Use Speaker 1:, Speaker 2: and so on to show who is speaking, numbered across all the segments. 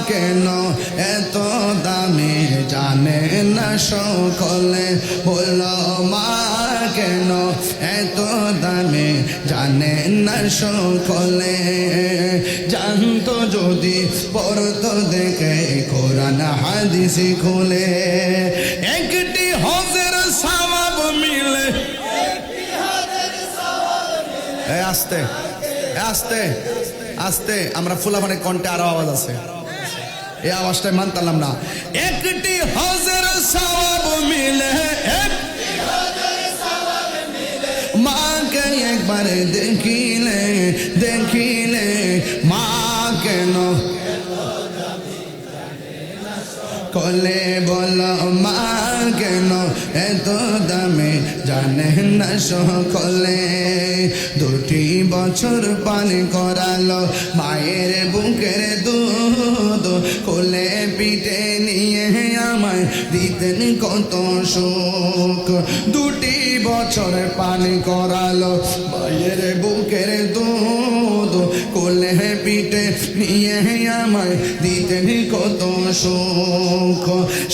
Speaker 1: কেন এত দামি জানে না সকলে, বলো মা কেন এত দামি জানে না সকলে। জানতো যদি পড়তো দেখে কোরআন হাদিস খুলে, একটি হজের সওয়াব মিলে। আস্তে আস্তে আস্তে, আমরা ফুলাফানের কণ্ঠে আরো আওয়াজ আছে, এই আওয়াজটাই মানতাম না। একটি হজের সওয়াব মিলে, মাকে একবার দেখিলে দেখিলে, মা কেন কলে, বলো মা কেন এত দামে জানে না সকলে। 2টি বছর পান করালো মায়ের বুকের দুধ, কোলে পিঠে নিয়ে আমায় দিতেন কত সুখ। 2টি বছর পান করালো মায়ের বুকের দুধ, কোলে পিঠে নিয়ে আমায় দিতেন কত সুখ।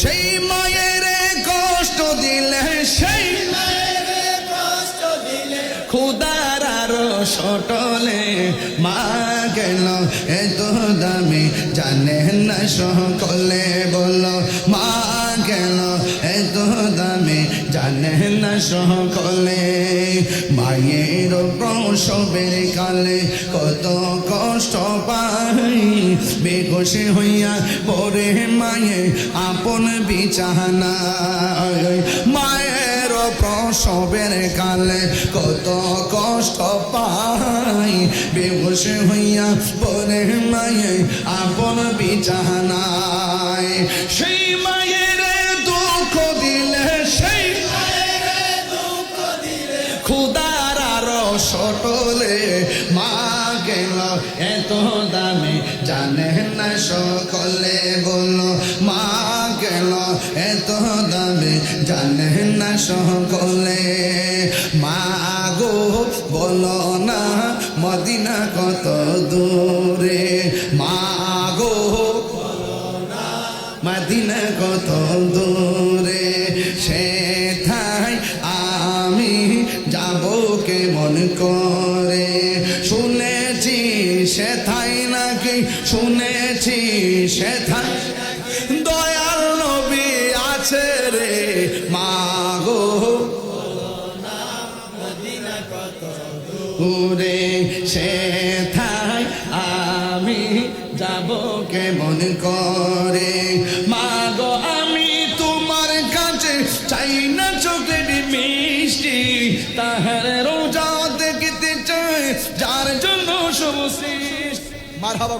Speaker 1: সেই মায়ের কষ্ট দিলে, সেই মায়ের কষ্ট দিলে খুদার আরো সটলে, মা গেল এত দামি জানে না সকলে, বলো মা গেল এত দামি জানে না সকলে। মায়ের প্রসবের কালে কত কষ্ট পাই, বেঘোষ হইয়া পরে মায়ে আপন বিছানায়। মায়ের প্রসবের কালে কত কষ্ট পাই, বেঘোষ হইয়া পরে মায়ে আপন বিছানায়। সেই মায়ের দুঃখ দিলে, সেই মায়ের দুঃখ দিলে খুদার আরো সটলে, মা গেল এত দামে জানে না সকলে, বলো মা গেল এত দামে জানে না সকলে। মা গো বলো না মদিনা কত দূরে, মা গো মদিনা কত দূরে, সেথায় আমি যাব কেমন করে। শুনেছি সেথায় নাকি, শুনেছি সেথায় দয়াল নবী আছে রে, মা গো মদিনা কত দূরে, সেথায় আমি যাব কেমন করে। মা গো আমি তোমার কাছে চাই না চোখের মিষ্টি, তাহার রোজা দেখতে চাই যার জন্য সব শেষ। মারহাবা।